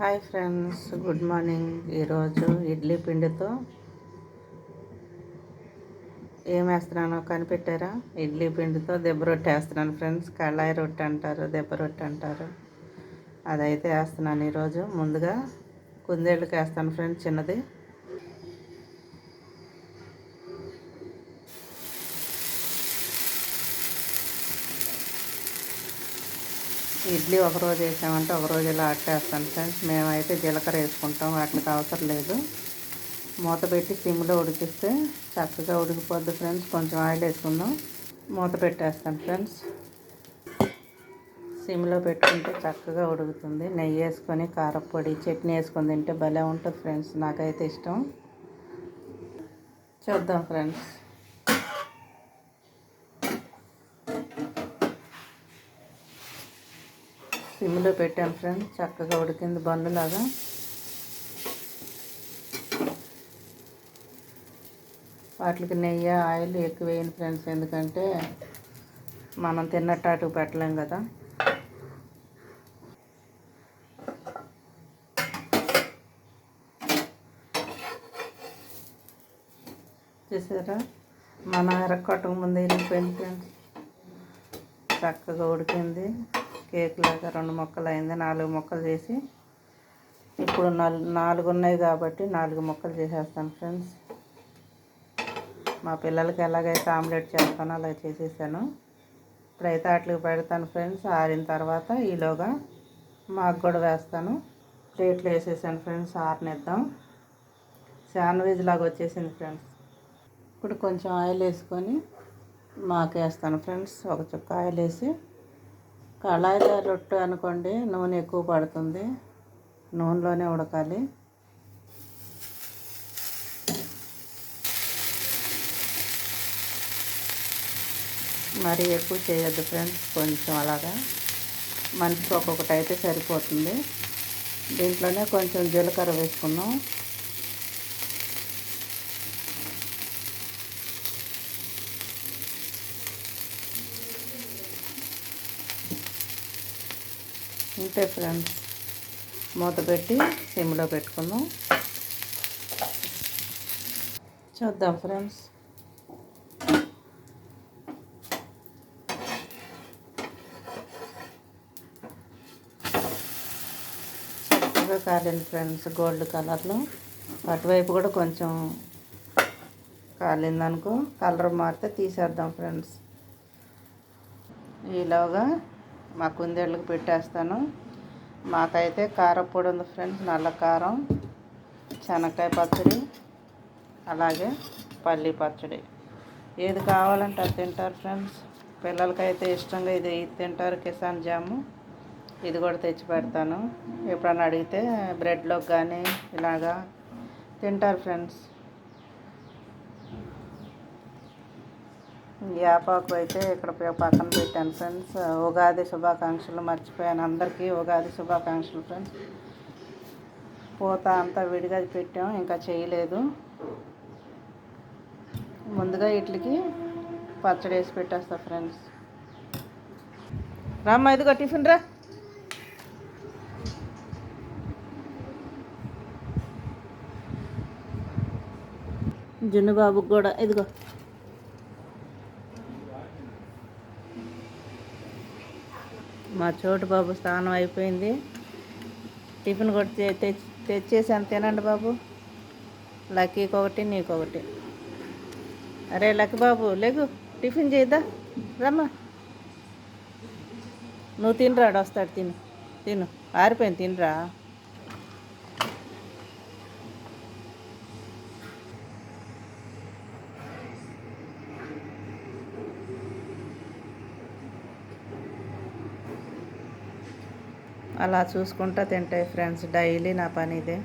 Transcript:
Hi friends, good morning. ఈరోజు ఇడ్లీ పిండితో ఏం వేస్తున్నానో కనిపెట్టారా? ఇడ్లీ పిండితో దెబ్బ రొట్టె వేస్తున్నాను ఫ్రెండ్స్. కళాయి రొట్టె అంటారు, దెబ్బ రొట్టె అంటారు. అదైతే వేస్తున్నాను ఈరోజు. ముందుగా కుందేళ్ళకి వేస్తాను ఫ్రెండ్స్, చిన్నది. ఇడ్లీ ఒకరోజు వేసామంటే ఒకరోజు ఇలా అట్టేస్తాను ఫ్రెండ్స్. మేమైతే జీలకర్ర వేసుకుంటాం, వాటికి అవసరం లేదు. మూత పెట్టి సిమ్లో ఉడికిస్తే చక్కగా ఉడికిపోద్ది ఫ్రెండ్స్. కొంచెం ఆయిల్ వేసుకుందాం. మూత పెట్టేస్తాను ఫ్రెండ్స్. సిమ్లో పెట్టుకుంటే చక్కగా ఉడుకుతుంది. నెయ్యి వేసుకొని కారపొడి చట్నీ వేసుకొని తింటే భలే ఉంటుంది ఫ్రెండ్స్. నాకైతే ఇష్టం. చూద్దాం ఫ్రెండ్స్. సిమ్లో పెట్టాను ఫ్రెండ్స్. చక్కగా ఉడికింది బండులాగా. వాటికి నెయ్యి ఆయిల్ ఎక్కువ వేయండి ఫ్రెండ్స్, ఎందుకంటే మనం తిన్నట్టు అటు పెట్టలేం కదా. చూసారా, మన ఎరక్కొట్టక ముందు వెళ్ళిపోయింది ఫ్రెండ్స్. చక్కగా ఉడికింది. కేక్ లాగా 2 ముక్కలు అయింది. 4 ముక్కలు చేసి, ఇప్పుడు 4 ఉన్నాయి కాబట్టి 4 ముక్కలు చేసేస్తాను ఫ్రెండ్స్. మా పిల్లలకి ఎలాగైతే ఆమ్లెట్ చేస్తానో అలా చేసేసాను. ఇప్పుడైతే వాటికి పెడతాను ఫ్రెండ్స్. ఆరిన తర్వాత ఈలోగా మాకు కూడా వేస్తాను. ప్లేట్లు వేసేసాను ఫ్రెండ్స్, ఆరనిద్దాం. శాండ్విచ్ లాగా వచ్చేసింది ఫ్రెండ్స్. ఇప్పుడు కొంచెం ఆయిల్ వేసుకొని మాకు వేస్తాను ఫ్రెండ్స్. ఒక చుక్క ఆయిల్ వేసి, కళాయిలో రొట్టె అనుకోండి, నూనె ఎక్కువ పడుతుంది. నూనెలోనే ఉడకాలి. మరీ ఎక్కువ చేయొద్దు ఫ్రెండ్స్, కొంచెం అలాగా. మనిషికి ఒక్కొక్కటి అయితే సరిపోతుంది. దీంట్లోనే కొంచెం జీలకర్ర వేసుకున్నాం. ఇంతే ఫ్రెండ్స్. మూత పెట్టి సిమ్లో పెట్టుకుందాం. చూద్దాం ఫ్రెండ్స్. చక్కగా కాలింది ఫ్రెండ్స్, గోల్డ్ కలర్లో. అటువైపు కూడా కొంచెం కాలిందనుకో, కలర్ మారితే తీసేద్దాం ఫ్రెండ్స్. ఈలోగా మా కుందేళ్ళకి పెట్టేస్తాను. మాకైతే కారపొడి ఉంది ఫ్రెండ్స్, నల్ల కారం, శనక్కాయ పచ్చడి, అలాగే పల్లి పచ్చడి. ఏది కావాలంటే అది తింటారు ఫ్రెండ్స్. పిల్లలకైతే ఇష్టంగా ఇది తింటారు. కిసాన్ జాము ఇది కూడా తెచ్చి పెడతాను. ఎప్పుడన్నా అడిగితే బ్రెడ్లోకి కానీ ఇలాగా తింటారు ఫ్రెండ్స్. యాపాకు అయితే ఇక్కడ పక్కన పెట్టాను ఫ్రెండ్స్. ఉగాది శుభాకాంక్షలు మర్చిపోయాను. అందరికీ ఉగాది శుభాకాంక్షలు ఫ్రెండ్స్. పూత అంతా విడిగా పెట్టాం, ఇంకా చేయలేదు. ముందుగా వీటికి పచ్చడి వేసి పెట్టేస్తా ఫ్రెండ్స్. రామ్మ, ఇదిగో టిఫిన్ రా. జున్ను బాబుకి కూడా ఇదిగో. మా చోటు బాబు స్నానం అయిపోయింది. టిఫిన్ కూడా తెచ్చేసాను, తినండి బాబు. లక్కీకి ఒకటి, నీకొకటి. అరే లక్కీ బాబు, లేకు, టిఫిన్ చేద్దా. రమ్మా, నువ్వు తినరాడు, వస్తాడు. తిను ఆరిపోయింది, తినరా. అలా చూసుకుంటా తింటాయి ఫ్రెండ్స్. డైలీ నా పని ఇదే.